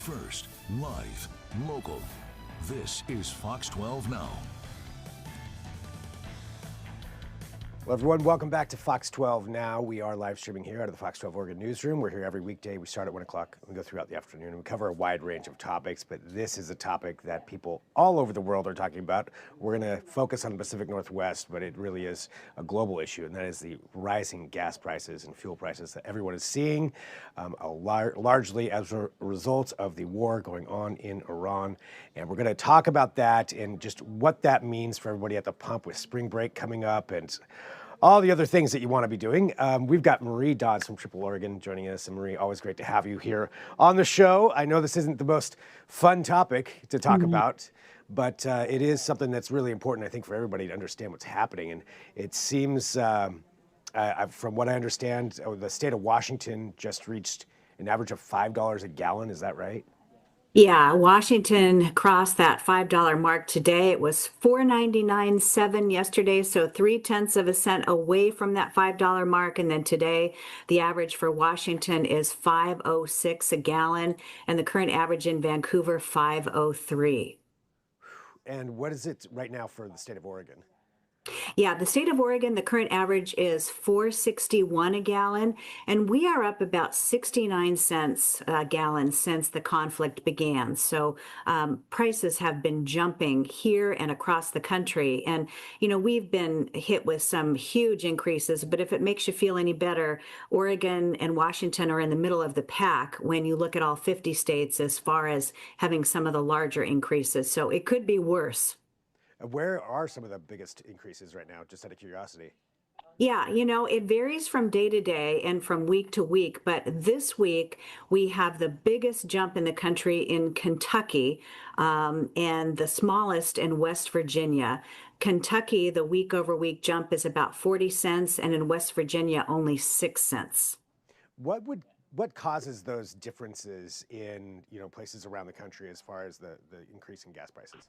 First, live, local. This is Fox 12 Now. Well, everyone, welcome back to Fox 12 Now. We are live streaming here out of the Fox 12 Oregon newsroom. We're here every weekday. We start at 1 o'clock and we go throughout the afternoon. We cover a wide range of topics, but this is a topic that people all over the world are talking about. We're going to focus on the Pacific Northwest, but it really is a global issue, and that is the rising gas prices and fuel prices that everyone is seeing, largely as a result of the war going on in Iran. And we're going to talk about that and just what that means for everybody at the pump with spring break coming up and all the other things that you want to be doing. We've got Marie Dodds from Triple Oregon joining us. And Marie, always great to have you here on the show. I know this isn't the most fun topic to talk about, but it is something that's really important, I think, for everybody to understand what's happening. And it seems, from what I understand, the state of Washington just reached an average of $5 a gallon. Is that right? Yeah, Washington crossed that $5 mark today. It was 4.99.7 yesterday, so 0.3 of a cent away from that $5 mark. And then today, the average for Washington is 5.06 a gallon, and the current average in Vancouver, 5.03. And what is it right now for the state of Oregon? Yeah, the state of Oregon, the current average is 4.61 a gallon, and we are up about 69 cents a gallon since the conflict began. So prices have been jumping here and across the country. And, you know, we've been hit with some huge increases, but if it makes you feel any better, Oregon and Washington are in the middle of the pack when you look at all 50 states as far as having some of the larger increases. So it could be worse. Where are some of the biggest increases right now, just out of curiosity? Yeah, you know, it varies from day to day and from week to week, but this week we have the biggest jump in the country in Kentucky, and the smallest in West Virginia. Kentucky, the week over week jump is about 40 cents, and in West Virginia, only 6 cents. What causes those differences in, places around the country as far as the increase in gas prices?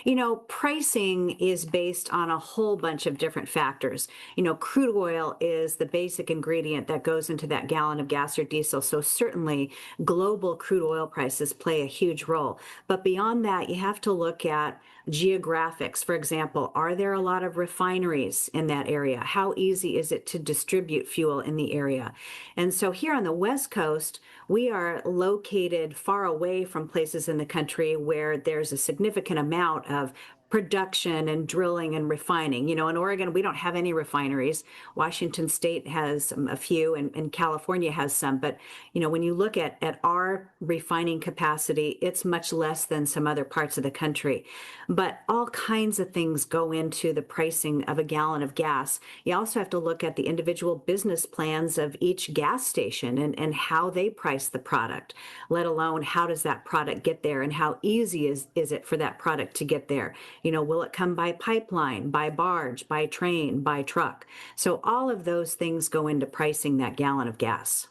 You know, pricing is based on a whole bunch of different factors. You know, crude oil is the basic ingredient that goes into that gallon of gas or diesel. So certainly global crude oil prices play a huge role. But beyond that, you have to look at geographics. For example, are there a lot of refineries in that area? How easy is it to distribute fuel in the area? And so here on the West Coast, we are located far away from places in the country where there's a significant amount of production and drilling and refining. You know, in Oregon, we don't have any refineries. Washington State has a few, and California has some. But, you know, when you look at our refining capacity, it's much less than some other parts of the country. But all kinds of things go into the pricing of a gallon of gas. You also have to look at the individual business plans of each gas station and how they price the product, let alone how does that product get there and how easy is it for that product to get there. You know, will it come by pipeline, by barge, by train, by truck? So all of those things go into pricing that gallon of gas.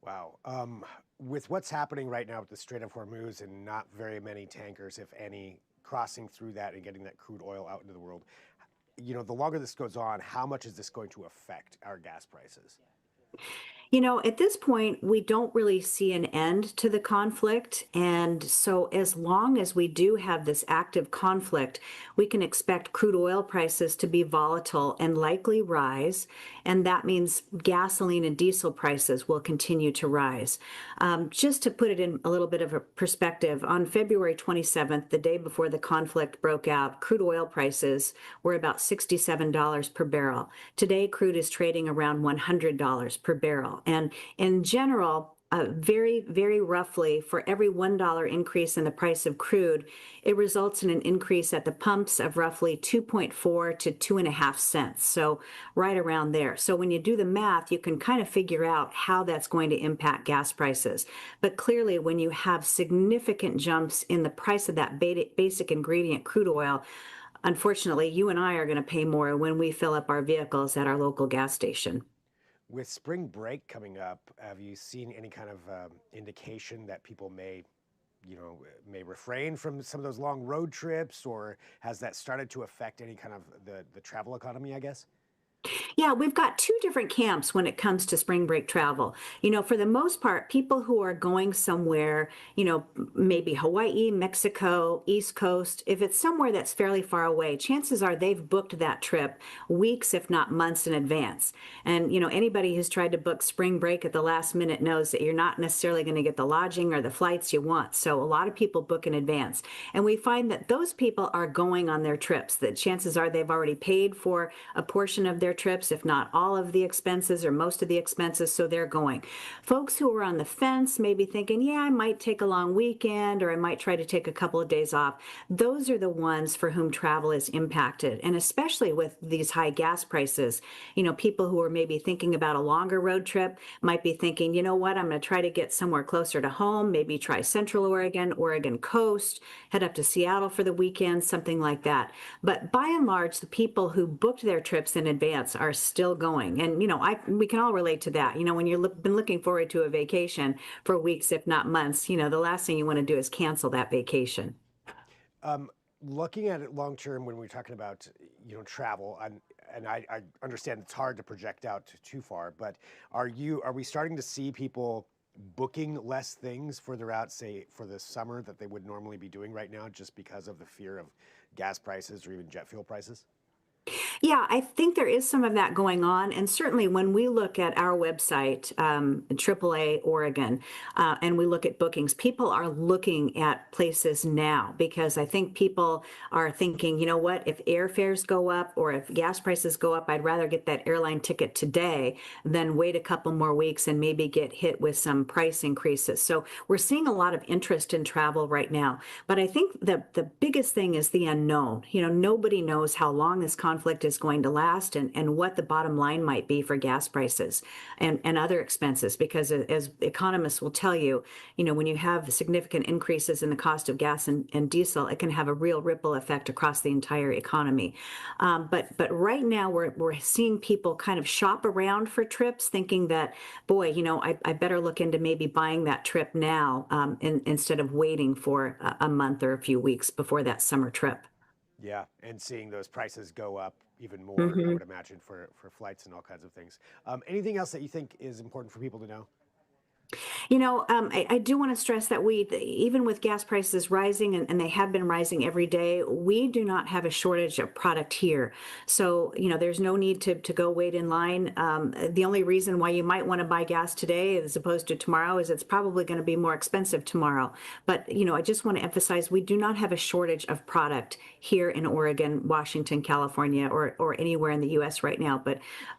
Wow. With what's happening right now with the Strait of Hormuz and not very many tankers, if any, crossing through that and getting that crude oil out into the world, the longer this goes on, how much is this going to affect our gas prices? You know, at this point, we don't really see an end to the conflict. And so, as long as we do have this active conflict, we can expect crude oil prices to be volatile and likely rise. And that means gasoline and diesel prices will continue to rise. Just to put it in a little bit of a perspective, on February 27th, the day before the conflict broke out, crude oil prices were about $67 per barrel. Today, crude is trading around $100 per barrel. And in general, very, very roughly, for every $1 increase in the price of crude, it results in an increase at the pumps of roughly 2.4 to 2.5 cents. So right around there. So when you do the math, you can kind of figure out how that's going to impact gas prices. But clearly, when you have significant jumps in the price of that basic ingredient, crude oil, unfortunately, you and I are going to pay more when we fill up our vehicles at our local gas station. With spring break coming up, have you seen any kind of indication that people may refrain from some of those long road trips, or has that started to affect any kind of the travel economy, I guess? Yeah, we've got two different camps when it comes to spring break travel. For the most part, people who are going somewhere, maybe Hawaii, Mexico, East Coast, if it's somewhere that's fairly far away, chances are they've booked that trip weeks, if not months in advance. And, anybody who's tried to book spring break at the last minute knows that you're not necessarily going to get the lodging or the flights you want. So a lot of people book in advance. And we find that those people are going on their trips, that chances are they've already paid for a portion of their trips, if not all of the expenses or most of the expenses, so they're going. Folks who are on the fence may be thinking, yeah, I might take a long weekend or I might try to take a couple of days off. Those are the ones for whom travel is impacted. And especially with these high gas prices, people who are maybe thinking about a longer road trip might be thinking, you know what, I'm going to try to get somewhere closer to home, maybe try Central Oregon, Oregon coast, head up to Seattle for the weekend, something like that. But by and large, the people who booked their trips in advance are still going. And, we can all relate to that. When you've been looking forward to a vacation for weeks, if not months, the last thing you want to do is cancel that vacation. Looking at it long term, when we're talking about travel, and I understand it's hard to project out too far, but are we starting to see people booking less things further out, say for the summer, that they would normally be doing right now, just because of the fear of gas prices or even jet fuel prices? Yeah, I think there is some of that going on. And certainly when we look at our website, AAA Oregon, and we look at bookings, people are looking at places now because I think people are thinking, you know what, if airfares go up or if gas prices go up, I'd rather get that airline ticket today than wait a couple more weeks and maybe get hit with some price increases. So we're seeing a lot of interest in travel right now. But I think the biggest thing is the unknown. Nobody knows how long this conflict is going to last and what the bottom line might be for gas prices and other expenses. Because as economists will tell you, when you have significant increases in the cost of gas and diesel, it can have a real ripple effect across the entire economy. But right now we're seeing people kind of shop around for trips, thinking that, boy, I better look into maybe buying that trip now instead of waiting for a month or a few weeks before that summer trip. Yeah, and seeing those prices go up even more, I Mhm. would imagine, for flights and all kinds of things. Anything else that you think is important for people to know? I do want to stress that even with gas prices rising, and they have been rising every day, we do not have a shortage of product here. So, there's no need to go wait in line. The only reason why you might want to buy gas today as opposed to tomorrow is it's probably going to be more expensive tomorrow. But, I just want to emphasize we do not have a shortage of product here in Oregon, Washington, California, or anywhere in the U.S. right now.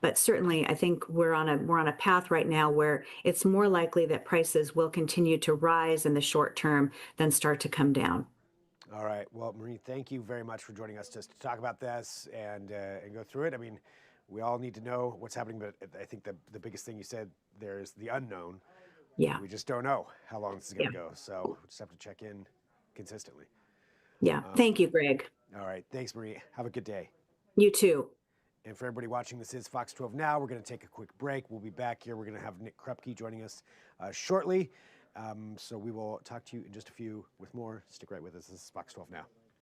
But certainly, I think we're on a path right now where it's more likely that prices will continue to rise in the short term than start to come down. All right. Well, Marie, thank you very much for joining us just to talk about this and go through it. I mean, we all need to know what's happening, but I think the biggest thing you said there is the unknown. Yeah. We just don't know how long this is going Yeah. to go, so we just have to check in consistently. Yeah. Um, Thank you, Greg. all right. Thanks, Marie. Have a good day. You too. And for everybody watching, this is Fox 12 Now. We're going to take a quick break. We'll be back here. We're going to have Nick Krupke joining us shortly. So we will talk to you in just a few with more. Stick right with us. This is Fox 12 Now.